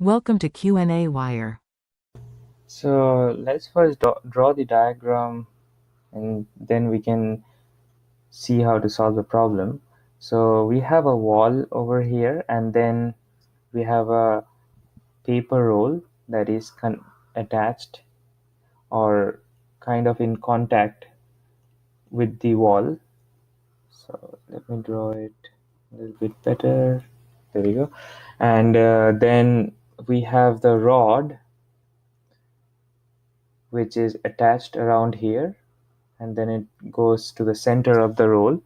Welcome to qnawire. So let's first draw the diagram and then we can see how to solve the problem. So we have a wall over here and then we have a paper roll that is attached or kind of in contact with the wall. So let me draw it a little bit better. There we go. And then we have the rod which is attached around here, and then it goes to the center of the roll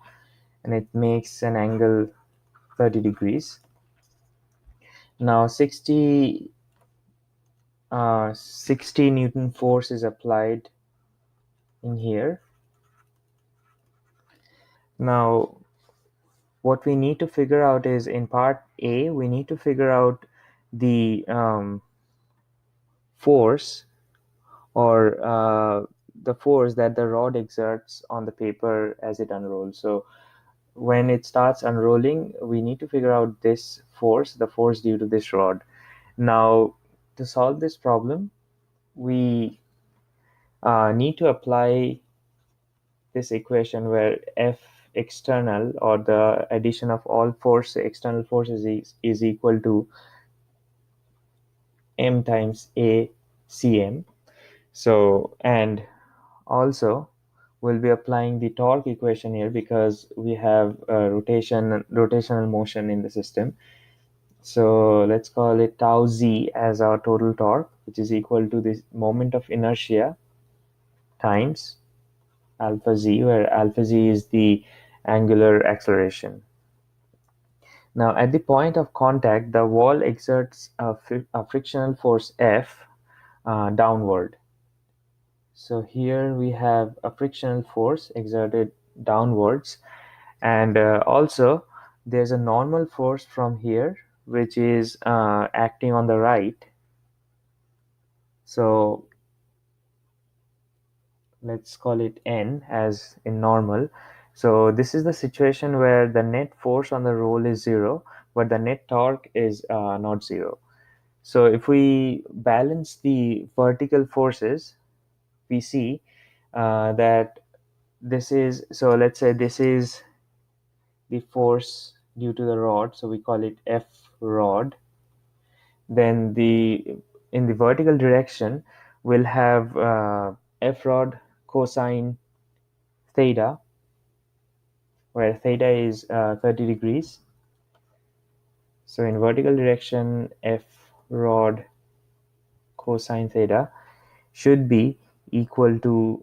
and it makes an angle 30 degrees. Now 60 Newton force is applied in here. Now what we need to figure out is in part A, we need to figure out the force or the force that the rod exerts on the paper as it unrolls. So when it starts unrolling, we need to figure out this force, the force due to this rod. Now, to solve this problem, we need to apply this equation where F external, or the addition of all external forces, is equal to m times A cm. So, and also we'll be applying the torque equation here because we have rotational motion in the system. So let's call it tau z as our total torque, which is equal to the moment of inertia times alpha z, where alpha z is the angular acceleration. Now, at the point of contact, the wall exerts a frictional force F downward. So here we have a frictional force exerted downwards, and also there's a normal force from here which is acting on the right. So let's call it n as in normal. So this is the situation where the net force on the roll is zero, but the net torque is not zero. So if we balance the vertical forces, we see that this is, so let's say this is the force due to the rod, so we call it F rod. Then in the vertical direction, we'll have F rod cosine theta, where theta is 30 degrees. So in vertical direction, F rod cosine theta should be equal to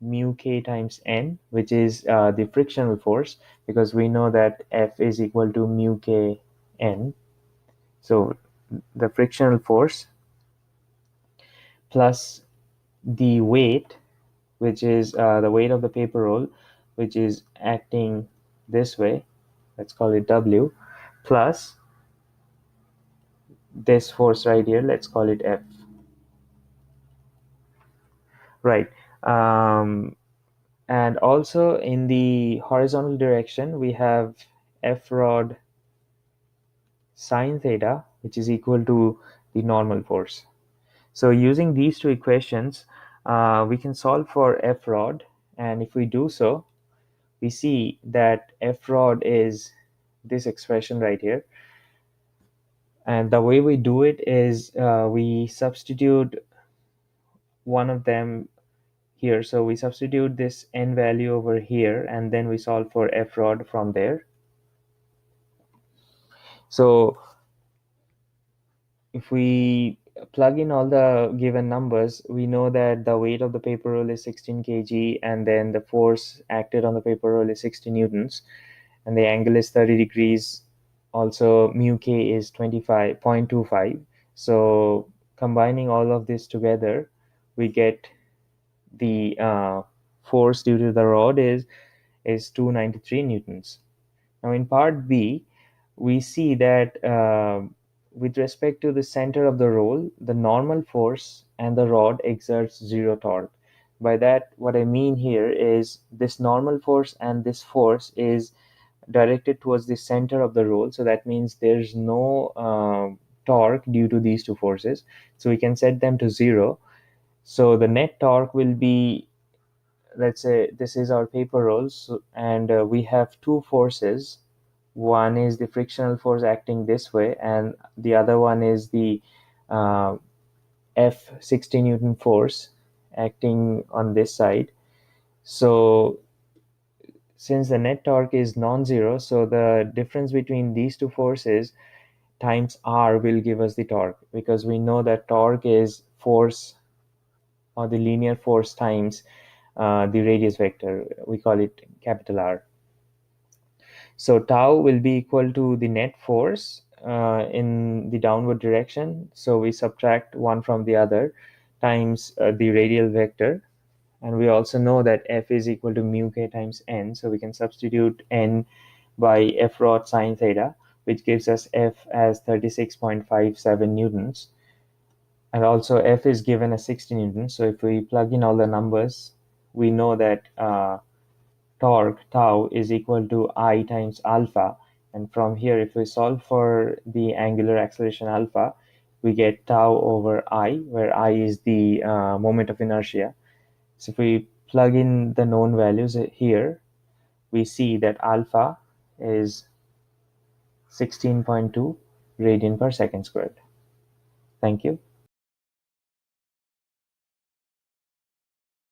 mu k times n, which is the frictional force, because we know that F is equal to mu k n. So the frictional force plus the weight, which is the weight of the paper roll, which is acting this way, let's call it W, plus this force right here, let's call it F. Right. And also in the horizontal direction, we have F rod sine theta, which is equal to the normal force. So using these two equations, we can solve for F rod. And if we do so, we see that F rod is this expression right here. And the way we do it is we substitute one of them here. So we substitute this n value over here, and then we solve for F rod from there. So if we plug in all the given numbers, we know that the weight of the paper roll is 16 kg, and then the force acted on the paper roll is 60 newtons, and the angle is 30 degrees. Also, mu k is 25.25. So combining all of this together, we get the force due to the rod is 293 newtons. Now in part B, we see that with respect to the center of the roll, the normal force and the rod exerts zero torque. By that, what I mean here is this normal force and this force is directed towards the center of the roll. So that means there's no torque due to these two forces. So we can set them to 0. So the net torque will be, let's say this is our paper roll, and we have two forces. One is the frictional force acting this way, and the other one is the uh, F 60 Newton force acting on this side. So since the net torque is non-zero, so the difference between these two forces times R will give us the torque, because we know that torque is force, or the linear force, times the radius vector. We call it capital R. So tau will be equal to the net force in the downward direction. So we subtract one from the other times the radial vector. And we also know that F is equal to mu k times n. So we can substitute n by F rod sine theta, which gives us F as 36.57 newtons. And also F is given as 60 newtons. So if we plug in all the numbers, we know that torque tau is equal to I times alpha. And from here, if we solve for the angular acceleration alpha, we get tau over I, where I is the moment of inertia. So if we plug in the known values here, we see that alpha is 16.2 radian per second squared. Thank you.